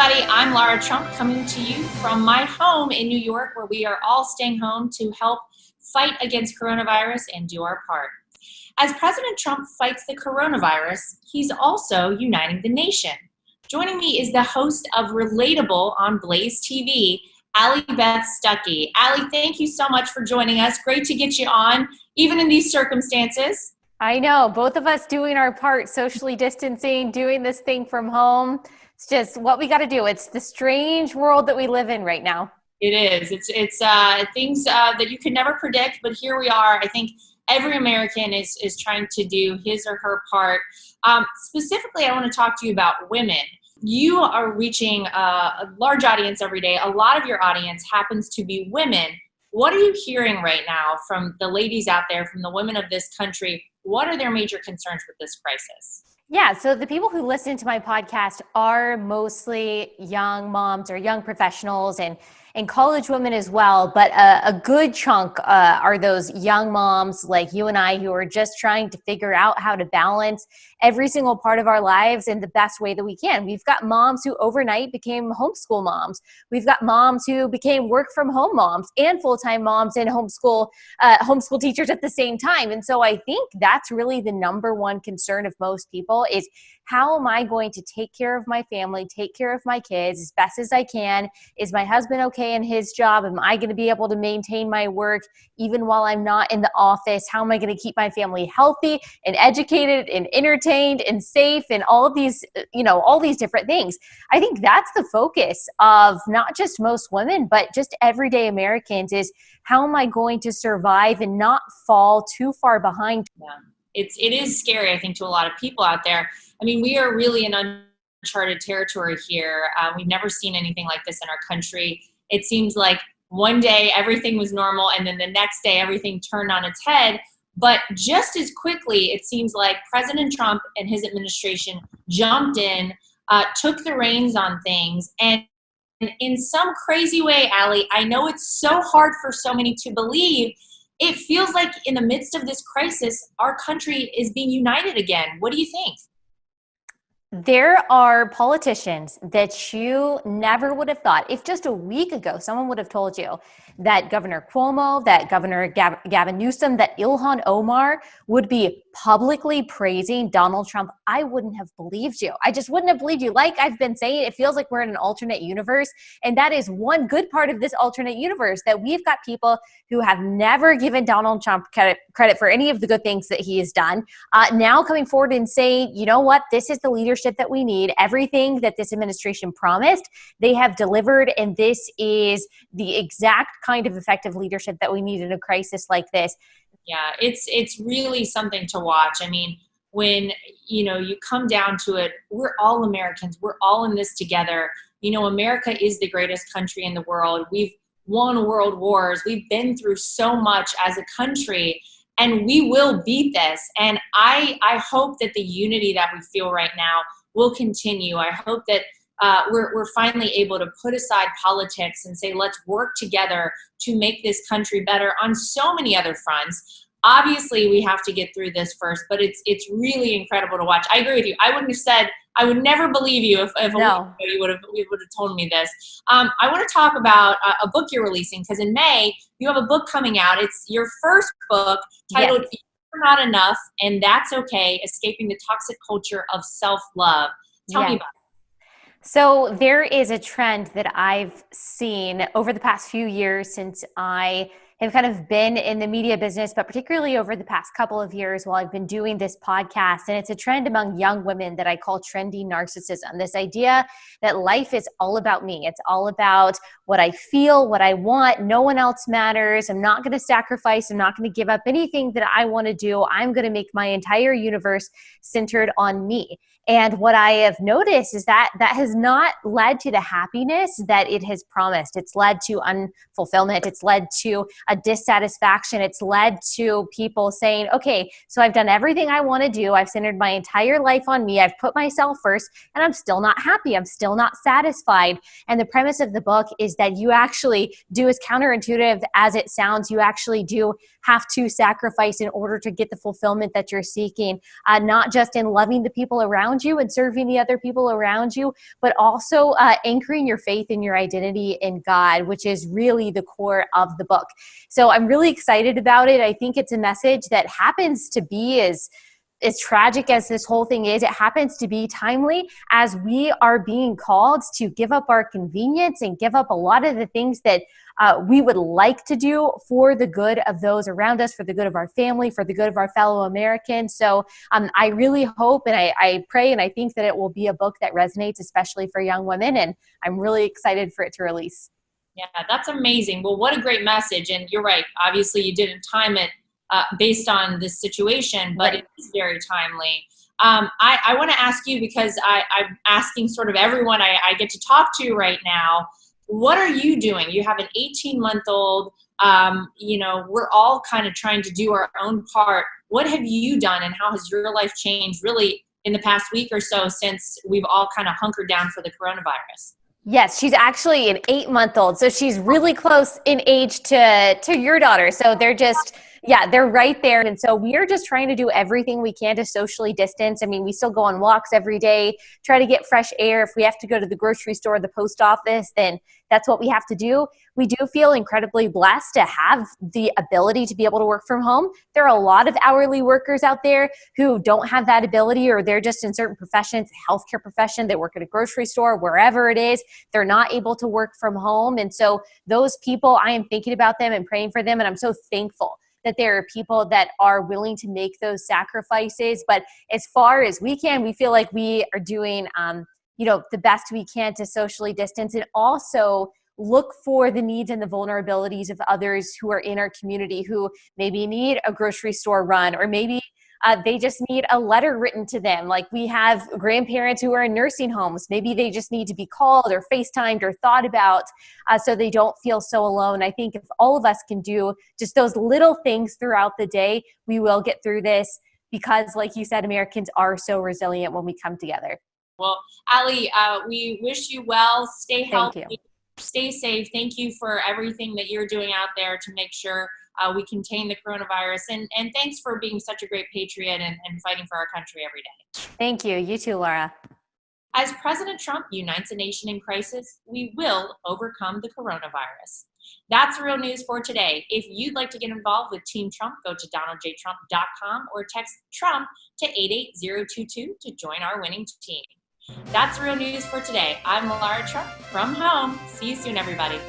everybody. I'm Lara Trump coming to you from my home in New York, where we are all staying home to help fight against coronavirus and do our part. As President Trump fights the coronavirus, he's also uniting the nation. Joining me is the host of Relatable on Blaze TV, Allie, Beth, Stuckey. Allie, thank you so much for joining us. Great to get you on, even in these circumstances. I know, both of us doing our part, socially distancing, doing this thing from home. It's just what we got to do. It's the strange world that we live in right now. It is. It's things that you can never predict, but here we are. I think every American is trying to do his or her part. Specifically, I want to talk to you about women. You are reaching a large audience every day. A lot of your audience happens to be women. What are you hearing right now from the ladies out there, from the women of this country? What are their major concerns with this crisis? Yeah, so the people who listen to my podcast are mostly young moms or young professionals and college women as well. But a good chunk are those young moms like you and I who are just trying to figure out how to balance every single part of our lives in the best way that we can. We've got moms who overnight became homeschool moms. We've got moms who became work from home moms and full-time moms and homeschool teachers at the same time. And so I think that's really the number one concern of most people is, how am I going to take care of my family, take care of my kids as best as I can? Is my husband okay in his job? Am I going to be able to maintain my work even while I'm not in the office? How am I going to keep my family healthy and educated and entertained and safe and all of these, all these different things? I think that's the focus of not just most women, but just everyday Americans is, how am I going to survive and not fall too far behind? Yeah. It is scary, I think, to a lot of people out there. I mean, we are really in uncharted territory here. We've never seen anything like this in our country. It seems like one day everything was normal, and then the next day everything turned on its head. But just as quickly, it seems like President Trump and his administration jumped in, took the reins on things, and in some crazy way, Allie, I know it's so hard for so many to believe, it feels like in the midst of this crisis, our country is being united again. What do you think? There are politicians that you never would have thought, if just a week ago, someone would have told you that Governor Cuomo, that Governor Gavin Newsom, that Ilhan Omar would be publicly praising Donald Trump. I wouldn't have believed you. I just wouldn't have believed you. Like I've been saying, it feels like we're in an alternate universe. And that is one good part of this alternate universe, that we've got people who have never given Donald Trump credit for any of the good things that he has done, now coming forward and saying, you know what, this is the leadership that we need. Everything that this administration promised, they have delivered, and this is the exact kind of effective leadership that we need in a crisis like this. Yeah, it's really something to watch. I mean, when you come down to it, we're all Americans. We're all in this together. America is the greatest country in the world. We've won world wars. We've been through so much as a country, and we will beat this. And I hope that the unity that we feel right now will continue. I hope that we're finally able to put aside politics and say, let's work together to make this country better on so many other fronts. Obviously, we have to get through this first, but it's really incredible to watch. I agree with you. I would never believe you if No. you would have told me this. I want to talk about a book you're releasing, because in May, you have a book coming out. It's your first book titled Yes. You're Not Enough, and That's Okay, Escaping the Toxic Culture of Self-Love. Tell me about it. So there is a trend that I've seen over the past few years since I have kind of been in the media business, but particularly over the past couple of years while I've been doing this podcast. And it's a trend among young women that I call trendy narcissism. This idea that life is all about me. It's all about what I feel, what I want. No one else matters. I'm not going to sacrifice. I'm not going to give up anything that I want to do. I'm going to make my entire universe centered on me. And what I have noticed is that that has not led to the happiness that it has promised. It's led to unfulfillment. It's led to a dissatisfaction. It's led to people saying, okay, so I've done everything I want to do. I've centered my entire life on me. I've put myself first, and I'm still not happy. I'm still not satisfied. And the premise of the book is that you actually do, as counterintuitive as it sounds, you actually do have to sacrifice in order to get the fulfillment that you're seeking, not just in loving the people around you and serving the other people around you, but also anchoring your faith and your identity in God, which is really the core of the book. So I'm really excited about it. I think it's a message that happens to be as tragic as this whole thing is, it happens to be timely as we are being called to give up our convenience and give up a lot of the things that we would like to do for the good of those around us, for the good of our family, for the good of our fellow Americans. So I really hope and I pray and I think that it will be a book that resonates, especially for young women. And I'm really excited for it to release. Yeah, that's amazing. Well, what a great message. And you're right. Obviously, you didn't time it based on this situation, but Right. it is very timely. I want to ask you, because I'm asking sort of everyone I get to talk to right now, what are you doing? You have an 18-month-old, we're all kind of trying to do our own part. What have you done, and how has your life changed really in the past week or so since we've all kind of hunkered down for the coronavirus? Yes, she's actually an 8-month-old. So she's really close in age to your daughter. So they're just, yeah, they're right there. And so we are just trying to do everything we can to socially distance. I mean, we still go on walks every day, try to get fresh air. If we have to go to the grocery store, the post office, then that's what we have to do. We do feel incredibly blessed to have the ability to be able to work from home. There are a lot of hourly workers out there who don't have that ability, or they're just in certain professions, healthcare profession, they work at a grocery store, wherever it is, they're not able to work from home. And so those people, I am thinking about them and praying for them. And I'm so thankful that there are people that are willing to make those sacrifices. But as far as we can, we feel like we are doing, the best we can to socially distance, and also look for the needs and the vulnerabilities of others who are in our community who maybe need a grocery store run, or maybe they just need a letter written to them. Like, we have grandparents who are in nursing homes. Maybe they just need to be called or FaceTimed or thought about so they don't feel so alone. I think if all of us can do just those little things throughout the day, we will get through this, because like you said, Americans are so resilient when we come together. Well, Allie, we wish you well. Stay Thank healthy, you. stay safe. Thank you for everything that you're doing out there to make sure we contain the coronavirus. And thanks for being such a great patriot and fighting for our country every day. Thank you. You too, Laura. As President Trump unites a nation in crisis, we will overcome the coronavirus. That's real news for today. If you'd like to get involved with Team Trump, go to donaldjtrump.com or text Trump to 88022 to join our winning team. That's real news for today. I'm Laura Trump from home. See you soon, everybody.